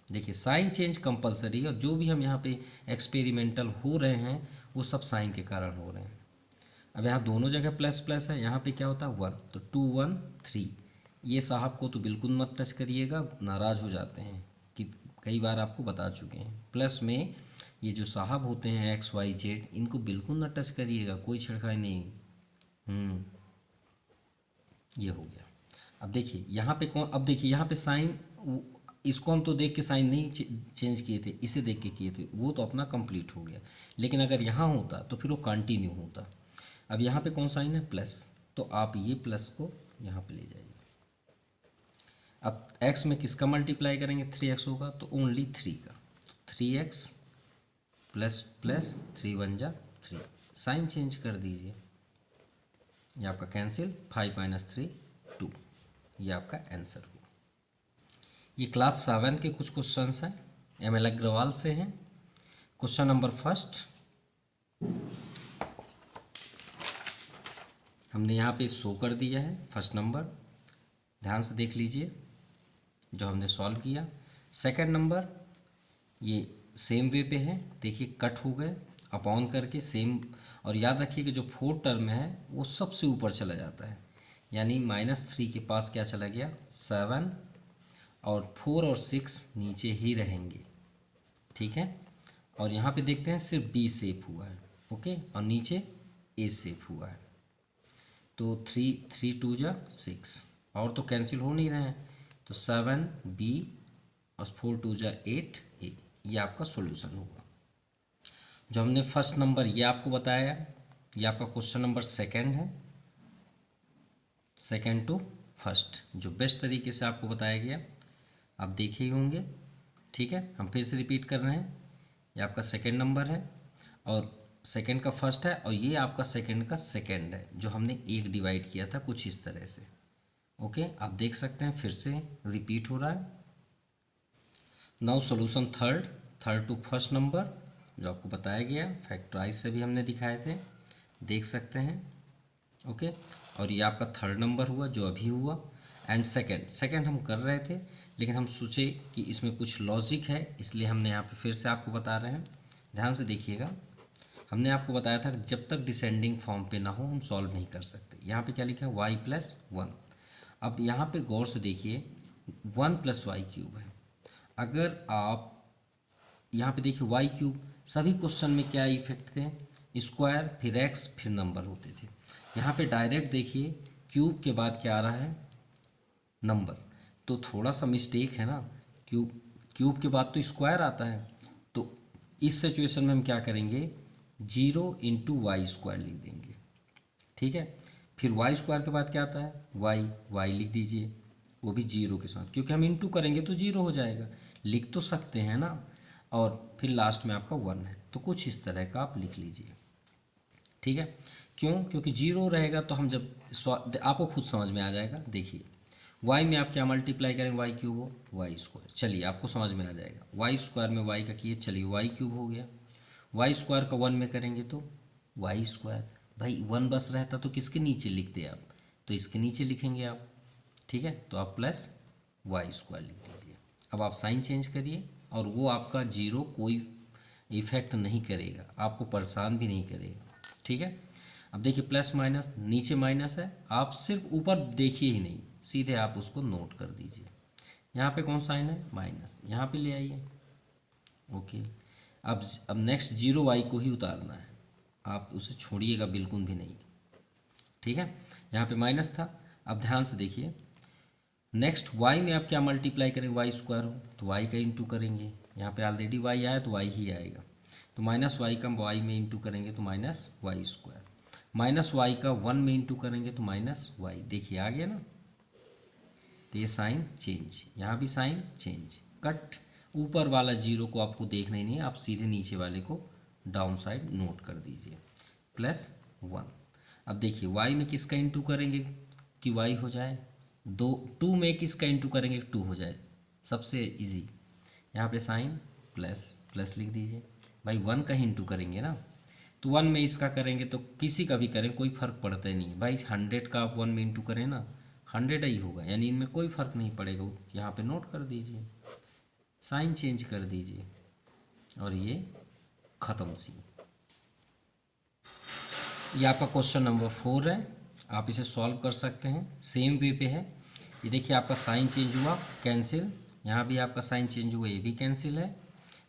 देखिए साइन चेंज कंपलसरी है, और जो भी हम यहाँ पे एक्सपेरिमेंटल हो रहे हैं वो सब साइन के कारण हो रहे हैं। अब यहाँ दोनों जगह प्लस प्लस है, यहाँ पे क्या होता है 1, तो 2 1 3। ये साहब को तो बिल्कुल मत टच करिएगा, नाराज़ हो जाते हैं, कि कई बार आपको बता चुके हैं। प्लस में ये जो साहब होते हैं x y z, इनको बिल्कुल ना टच करिएगा, कोई छिड़काई नहीं। ये हो गया। अब देखिए यहाँ पे कौन, अब देखिए यहाँ पे साइन, इसको हम तो देख के साइन नहीं चेंज किए थे, इसे देख के किए थे, वो तो अपना कंप्लीट हो गया। लेकिन अगर यहाँ होता तो फिर वो कंटिन्यू होता। अब यहाँ पे कौन साइन है, प्लस, तो आप ये प्लस को यहाँ पे ले जाइए। अब x में किसका मल्टीप्लाई करेंगे, 3x होगा, तो ओनली 3 का, तो 3x प्लस प्लस 3 1 जा 3, साइन चेंज कर दीजिए, ये आपका कैंसिल, 5 - 3 2, ये आपका आंसर हुआ। ये क्लास 7 के कुछ क्वेश्चंस हैं, ML अग्रवाल से हैं। क्वेश्चन नंबर फर्स्ट, हमने यहाँ पे शो कर दिया है फर्स्ट नंबर, ध्यान से देख लीजिए जो हमने सॉल्व किया। सेकंड नंबर ये सेम वे पे है, देखिए कट हो गए अपॉन करके सेम, और याद रखिए कि जो 4 टर्म है वो सबसे ऊपर चला जाता है, यानी -3 के पास क्या चला गया, 7, और 4 और 6 नीचे ही रहेंगे, ठीक है। और यहाँ पे देखते हैं सिर्फ B सेप हुआ है, ओके, और नीचे A सेप हुआ है। तो 3 2 जा 6, और तो कैंसिल हो नहीं रहे हैं, तो 7 B और 4 2 जा 8 A, ये आपका सॉल्यूशन होगा। जो हमने फर्स्ट नंबर ये आपको बताया, ये आपका क्वेश्चन नंबर सेकंड है, सेकंड टू फर्स्ट, जो बेस्ट तरीके से आपको बताया गया, आप देखे ही होंगे, ठीक है। हम फिर से रिपीट कर रहे हैं, ये आपका सेकंड नंबर है, और सेकंड का फर्स्ट है, और ये आपका सेकंड का सेकंड है, जो हमने एक डिवाइड किया था कुछ इस तरह से, ओके, आप देख सकते हैं फिर से रिपीट हो रहा है। Now solution third to first number जो आपको बताया गया, फैक्टराइज से भी हमने दिखाए थे, देख सकते हैं। ओके, और ये आपका थर्ड नंबर हुआ जो अभी हुआ। एंड सेकंड हम कर रहे थे, लेकिन हम सोचे कि इसमें कुछ लॉजिक है, इसलिए हमने यहाँ पे फिर से आपको बता रहे हैं। ध्यान से देखिएगा, हमने आपको बताया था कि जब तक डिसेंडिंग फॉर्म पे ना हो हम सॉल्व नहीं कर सकते। यहाँ पे क्या लिखा है, y+1। अब यहाँ पे गौर से देखिए, 1+y³ है। अगर आप यहाँ पे देखिए y³ सभी क्वेश्चन में क्या इफेक्ट थे, स्क्वायर फिर x फिर नंबर होते थे। यहाँ पे डायरेक्ट देखिए क्यूब के बाद क्या आ रहा है, नंबर। तो थोड़ा सा मिस्टेक है ना, क्यूब के बाद तो स्क्वायर आता है। तो इस सिचुएशन में हम क्या करेंगे, 0 × y² लिख देंगे। ठीक है, फिर y² के बाद क्या आता है, y लिख दीजिए, वो भी 0 के साथ, क्योंकि हम इंटू करेंगे तो 0 हो जाएगा, लिख तो सकते हैं ना। और फिर लास्ट में आपका 1 है, तो कुछ इस तरह का आप लिख लीजिए। ठीक है, क्यों, क्योंकि 0 रहेगा तो हम जब आपको खुद समझ में आ जाएगा। देखिए y में आप क्या मल्टीप्लाई करेंगे, y³ हो y², चलिए आपको समझ में आ जाएगा। y² में y का किए, चलिए y³ हो गया। y² का 1 में करेंगे तो y²। भाई 1 बस रहता तो किसके नीचे लिखते आप, तो इसके नीचे लिखेंगे आप। ठीक है, तो आप +y² लिख दीजिए। अब आप साइन चेंज करिए, और वो आपका 0 कोई इफेक्ट नहीं करेगा, आपको परेशान भी नहीं करेगा। ठीक है, अब देखिए प्लस माइनस, नीचे माइनस है, आप सिर्फ ऊपर देखिए ही नहीं, सीधे आप उसको नोट कर दीजिए। यहाँ पे कौन साइन है, माइनस, यहाँ पे ले आइए। ओके, अब नेक्स्ट 0y को ही उतारना है, आप उसे छोड़िएगा बिल्कुल भी नहीं। ठीक है, यहाँ पे माइनस था। अब ध्यान से देखिए, नेक्स्ट y में आप क्या मल्टीप्लाई करेंगे, y² हो तो y का इंटू करेंगे। यहाँ पे ऑलरेडी y आया तो y ही आएगा, तो -y का y में इंटू करेंगे तो -y²। -y का 1 में इंटू करेंगे तो -y। देखिए आ गया ना, तो ये साइन चेंज, यहाँ भी साइन चेंज, कट। ऊपर वाला 0 को आपको देखना ही नहीं है, आप सीधे नीचे वाले को डाउन साइड नोट कर दीजिए, +1। अब देखिए y में किसका इंटू करेंगे कि y हो जाए, 2 में किसका इंटू करेंगे 2 हो जाए, सबसे इजी। यहाँ पे साइन प्लस लिख दीजिए। भाई 1 का ही इंटू करेंगे ना, तो 1 में इसका करेंगे तो किसी का भी करें कोई फ़र्क पड़ता ही नहीं। भाई 100 का आप 1 में इंटू करें ना, 100 ही होगा, यानी इनमें कोई फ़र्क नहीं पड़ेगा। यहाँ पे नोट कर दीजिए, साइन चेंज कर दीजिए, और ये ख़त्म सी। ये आपका क्वेश्चन नंबर 4 है, आप इसे सॉल्व कर सकते हैं, सेम वे पे है। ये देखिए आपका साइन चेंज हुआ, कैंसिल, यहाँ भी आपका साइन चेंज हुआ, ये भी कैंसिल है।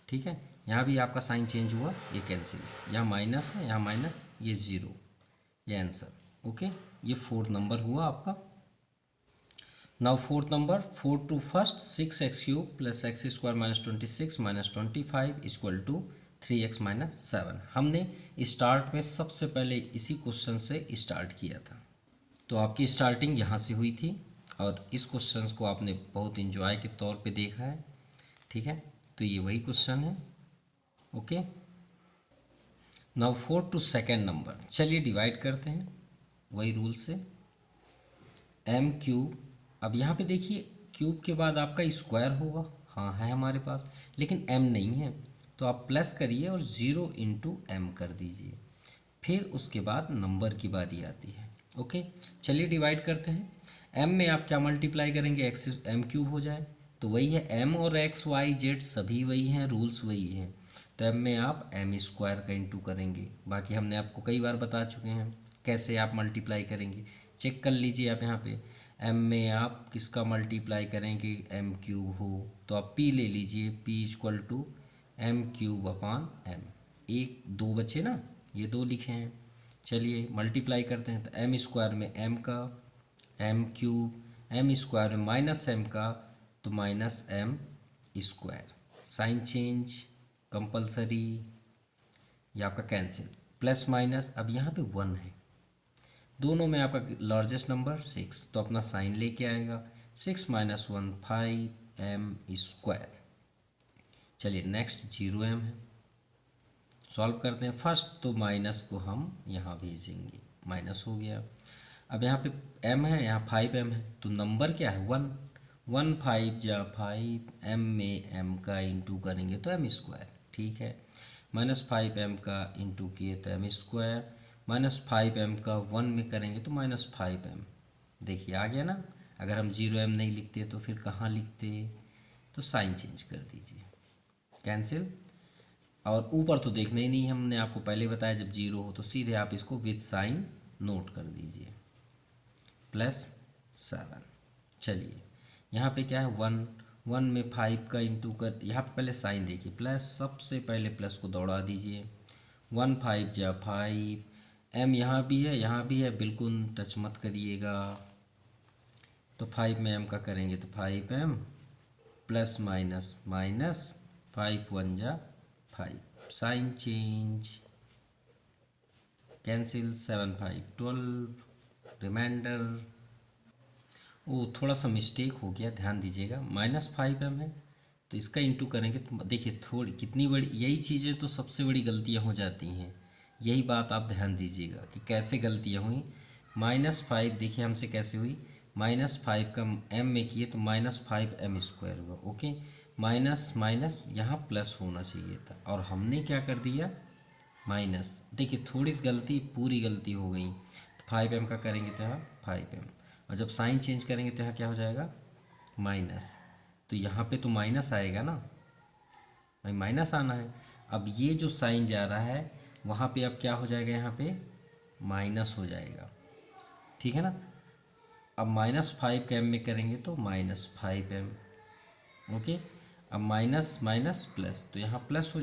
ठीक है, यहाँ भी आपका साइन चेंज हुआ, ये कैंसिल है, यहाँ माइनस है, यहाँ माइनस, ये 0, ये आंसर। ओके, ये 4th नंबर हुआ आपका। Now 4th number, 4 to first 6x³ + x² - 26 - 25 = 3x - 7। हमने स्टार्ट में सबसे पहले इसी क्वेश्चन से स्टार्ट किया था, तो आपकी स्टार्टिंग यहाँ से हुई थी, और इस क्वेश्चन को आपने बहुत इंजॉय के तौर पे देखा है। ठीक है, तो ये वही क्वेश्चन है। Okay, now 4 to second number, चलिए डिवाइड करते हैं वही रूल से। m³, अब यहाँ पे देखिए क्यूब के बाद आपका स्क्वायर होगा, हाँ है हमारे पास, लेकिन m नहीं है, तो आप प्लस करिए और 0 × m कर दीजिए, फिर उसके बाद नंबर की बारी आती है। ओके, चलिए डिवाइड करते हैं। m में आप क्या मल्टीप्लाई करेंगे, m³ हो जाए, तो वही है, m और x y z सभी वही हैं, रूल्स वही हैं। तो m में आप m² का इंटू करेंगे, बाकी हमने आपको कई बार बता चुके हैं कैसे आप मल्टीप्लाई करेंगे, चेक कर लीजिए आप। यहाँ पे m में आप किसका मल्टीप्लाई करेंगे, m³ हो तो आप p ले लीजिए, p = m³/m। 1 2 बचे ना, ये 2 लिखे हैं। चलिए मल्टीप्लाई करते हैं, तो m² में m का, m³ m² में -m का, तो -m²। साइन चेंज कंपलसरी, ये आपका कैंसिल, प्लस माइनस। अब यहाँ पे 1 है, दोनों में आपका लार्जेस्ट नंबर 6, तो अपना साइन लेके आएगा, 6 - 1 5m²। चलिए नेक्स्ट 0m है, सॉल्व करते हैं। फर्स्ट तो माइनस को हम यहाँ भेजेंगे, माइनस हो गया। अब यहाँ पे m है, यहाँ 5m है, तो नंबर क्या है 1। 1 5 जा 5, m में m का इंटू करेंगे तो m स्क्वायर, ठीक है। -5m का इंटू किए तो m स्क्वायर, -5m का 1 में करेंगे तो -5m। देखिए आ गया ना। अगर हम 0m नहीं लिखते तो फिर कहाँ लिखते, तो साइन चेंज कर दीजिए, कैंसिल। और ऊपर तो देखना ही नहीं, हमने आपको पहले बताया जब 0 हो तो सीधे आप इसको विद साइन नोट कर दीजिए, +7। चलिए यहाँ पे क्या है 1, 1 में 5 का इंटू कर, यहाँ पे पहले साइन देखिए, प्लस, सबसे पहले प्लस को दौड़ा दीजिए। 1 5 जा 5, m यहाँ भी है यहाँ भी है, बिल्कुल टच मत करिएगा। तो 5 में m का करेंगे तो 5m, प्लस माइनस माइनस, 5 1 जा 5, साइन चेंज, कैंसिल, 7 5 12, रिमाइंडर। वो थोड़ा सा मिस्टेक हो गया, ध्यान दीजिएगा। -5m है तो इसका इंटू करेंगे तो देखिए थोड़ी कितनी बड़ी, यही चीज़ें तो सबसे बड़ी गलतियां हो जाती हैं। यही बात आप ध्यान दीजिएगा कि कैसे गलतियां हुई। -5 देखिए हमसे कैसे हुई, -5 का m में किए तो -5m स्क्वायर हुआ, ओके। माइनस माइनस यहाँ प्लस होना चाहिए था और हमने क्या कर दिया माइनस। देखिए थोड़ी सी गलती, पूरी गलती हो गई। तो 5m का करेंगे तो यहाँ 5m, और जब साइन चेंज करेंगे तो यहाँ क्या हो जाएगा माइनस। तो यहाँ पे तो माइनस आएगा ना भाई, माइनस आना है। अब ये जो साइन जा रहा है वहाँ पे अब क्या हो जाएगा, यहाँ पे माइनस हो जाएगा, ठीक है ना। अब -5 का m में करेंगे तो -5m, ओके। अब माइनस माइनस प्लस, तो यहाँ प्लस हो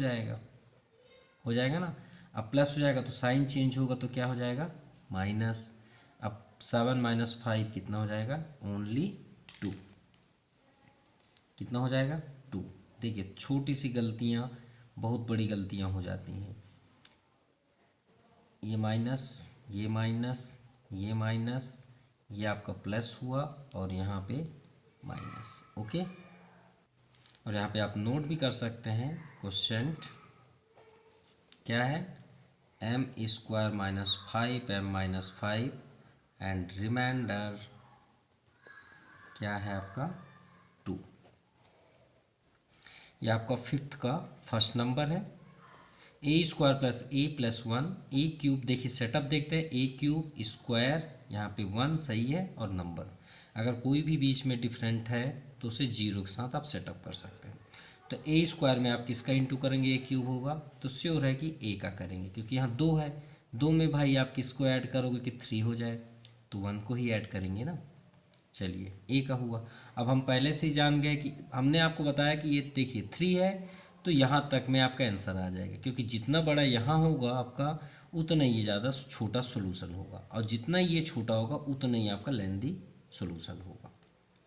जाएगा ना। अब प्लस हो जाएगा तो साइन चेंज होगा तो क्या हो जाएगा माइनस। अब 7 - 5 कितना हो जाएगा, ओनली 2। कितना हो जाएगा 2। देखिए छोटी सी गलतियाँ बहुत बड़ी गलतियाँ हो जाती हैं। ये माइनस, ये माइनस, ये माइनस, ये आपका प्लस हुआ और यहाँ पे माइनस, ओके। और यहाँ पे आप नोट भी कर सकते हैं, क्वेश्चन क्या है, m square -5m - 5 and reminder क्या है आपका 2। यह आपका 5th का फर्स्ट नंबर है। a square plus a plus 1 a cube, देखिए सेटअप देखते हैं, a क्यूब स्क्वायर यहाँ पे 1 सही है, और नंबर अगर कोई भी बीच में डिफरेंट है तो उसे 0 के साथ आप सेटअप कर सकते हैं। तो a स्क्वायर में आप किसका इंटू करेंगे, a क्यूब होगा, तो श्योर है कि a का करेंगे क्योंकि यहाँ 2 है। 2 में भाई आप किसको ऐड करोगे कि 3 हो जाए, तो 1 को ही ऐड करेंगे ना। चलिए a का हुआ। अब हम पहले से ही जान गए कि हमने आपको बताया कि ये देखिए 3 है तो यहाँ तक में आपका आंसर आ जाएगा, क्योंकि जितना बड़ा यहाँ होगा आपका उतना ही ज़्यादा छोटा सोल्यूशन होगा, और जितना ये छोटा होगा उतना ही आपका लेंदी सोल्यूशन होगा।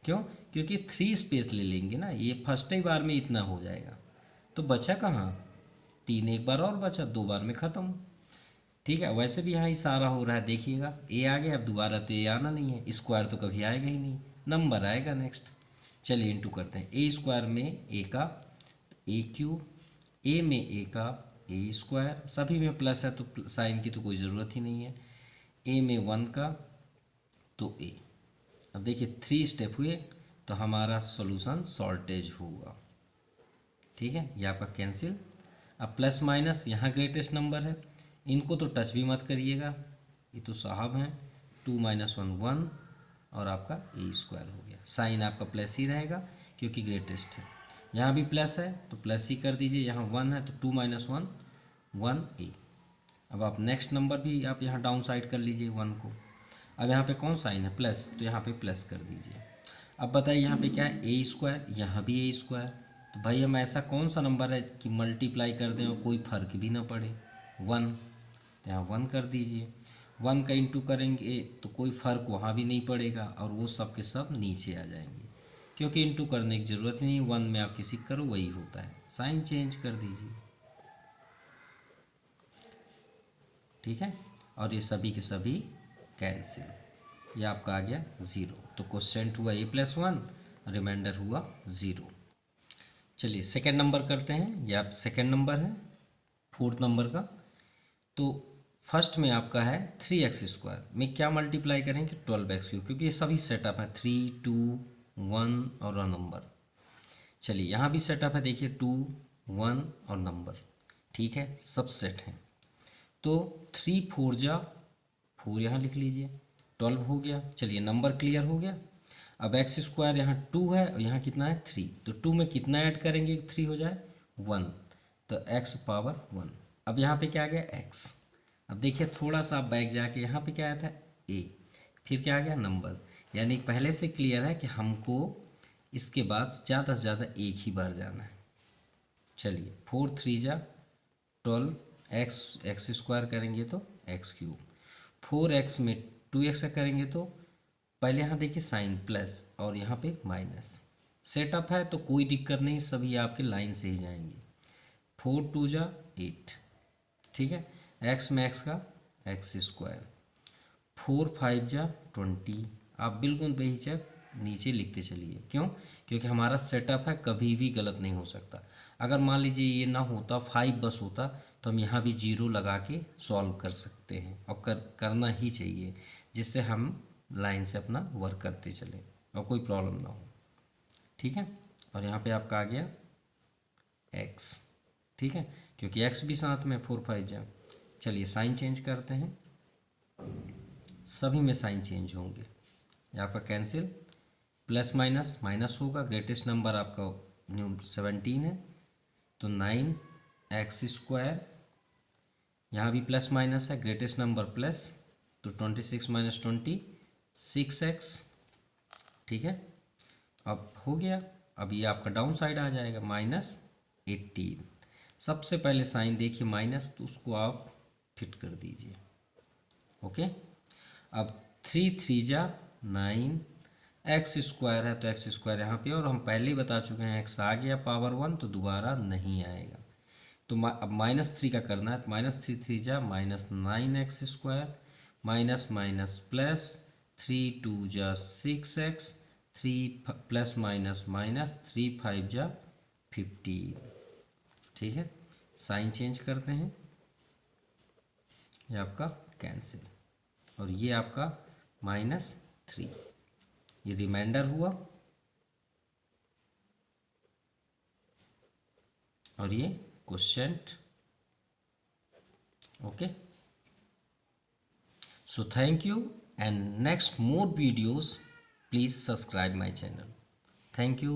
क्यों, क्योंकि 3 स्पेस ले लेंगे ना, ये फर्स्ट ही बार में इतना हो जाएगा। तो बचा कहाँ 3, एक बार और बचा, 2 बार में ख़त्म, ठीक है। वैसे भी यहाँ इशारा हो रहा है, देखिएगा ए आ गया, अब दोबारा तो ए आना नहीं है, स्क्वायर तो कभी आएगा ही नहीं, नंबर आएगा नेक्स्ट। चलिए इंटू करते हैं, ए स्क्वायर में ए का ए क्यूब, ए में ए का ए स्क्वायर, सभी में प्लस है तो साइन की तो कोई ज़रूरत ही नहीं है। ए में 1 का तो ए। अब देखिए 3 स्टेप हुए तो हमारा सॉल्यूशन शॉर्टेज होगा, ठीक है। ये आपका कैंसिल। अब प्लस माइनस यहाँ ग्रेटेस्ट नंबर है, इनको तो टच भी मत करिएगा, ये तो साहब हैं। 2 - 1 1 और आपका ए स्क्वायर हो गया। साइन आपका प्लस ही रहेगा क्योंकि ग्रेटेस्ट है। यहाँ भी प्लस है तो प्लस ही कर दीजिए, यहाँ 1 है तो 2 - 1 1 ए। अब आप नेक्स्ट नंबर भी आप यहाँ डाउन साइड कर लीजिए 1 को। अब यहाँ पे कौन साइन है प्लस, तो यहाँ पे प्लस कर दीजिए। अब बताइए यहाँ पे क्या है ए स्क्वायर, यहाँ भी ए स्क्वायर, तो भाई हम ऐसा कौन सा नंबर है कि मल्टीप्लाई कर दें और कोई फर्क भी ना पड़े, 1, तो यहाँ 1 कर दीजिए। 1 का इंटू करेंगे तो कोई फ़र्क वहाँ भी नहीं पड़ेगा और वो सब के सब नीचे आ जाएंगे, क्योंकि इंटू करने की ज़रूरत ही नहीं, 1 में आप किसी करो वही होता है, साइन चेंज कर दीजिए, ठीक है। और ये सभी के सभी कैंसिल, ये आपका आ गया 0। तो क्वेश्चन हुआ a + 1, रिमाइंडर हुआ 0। चलिए सेकेंड नंबर करते हैं, ये आप सेकेंड नंबर है 4th नंबर का। तो फर्स्ट में आपका है 3x² में क्या मल्टीप्लाई करेंगे 12x3, क्योंकि ये सभी सेटअप है 3, 2, 1 और नंबर। चलिए यहाँ भी सेटअप है, देखिए 2, 1 और नंबर, ठीक है, सब सेट हैं। तो 3 4 जा 4 यहाँ लिख लीजिए, 12 हो गया। चलिए नंबर क्लियर हो गया। अब x² यहाँ 2 है और यहाँ कितना है 3, तो 2 में कितना ऐड करेंगे 3 हो जाए 1, तो x⁻1। अब यहाँ पे क्या आ गया x। अब देखिए थोड़ा सा बैक जाके यहाँ पे क्या आया था a, फिर क्या आ गया नंबर, यानी पहले से क्लियर है कि हमको इसके बाद ज़्यादा से ज़्यादा एक ही बार जाना है। चलिए 4 3 जा 12, x² करेंगे तो x3, 4x में 2x करेंगे तो पहले यहाँ देखिए साइन प्लस और यहाँ पे माइनस। सेटअप है तो कोई दिक्कत नहीं, सभी आपके लाइन से ही जाएंगे। 4 2 जा 8, ठीक है, x में x का x², 4 5 जा 20। आप बिल्कुल बेहिचक नीचे लिखते चलिए, क्यों? क्योंकि हमारा सेटअप है, कभी भी गलत नहीं हो सकता। अगर मान लीजिए ये ना होता 5 बस होता तो हम यहाँ भी 0 लगा के सॉल्व कर सकते हैं, और करना ही चाहिए, जिससे हम लाइन से अपना वर्क करते चलें और कोई प्रॉब्लम ना हो, ठीक है। और यहाँ पे आपका आ गया x, ठीक है, क्योंकि x भी साथ में 4 5 जा। चलिए साइन चेंज करते हैं, सभी में साइन चेंज होंगे। ये आपका कैंसिल, प्लस माइनस माइनस होगा, ग्रेटेस्ट नंबर आपका 17 है तो 9x², यहाँ भी प्लस माइनस है, ग्रेटेस्ट नंबर प्लस, तो 26 - 20 6x, ठीक है। अब हो गया, अब ये आपका डाउन साइड आ जाएगा -18। सबसे पहले साइन देखिए माइनस, तो उसको आप फिट कर दीजिए, ओके। अब 3 3 जा 9, x² है तो x² यहाँ पे, और हम पहले ही बता चुके हैं x आ गया पावर 1 तो दोबारा नहीं आएगा। तो अब -3 का करना है, तो -3 3 जा -9x², माइनस माइनस प्लस, 3 2 जा 6x, 3 प्लस माइनस माइनस, 3 5 जा 15, ठीक है। साइन चेंज करते हैं, ये आपका कैंसिल, और ये आपका -3, ये रिमाइंडर हुआ, और ये quotient, okay. So thank you, and next more videos please subscribe my channel. Thank you.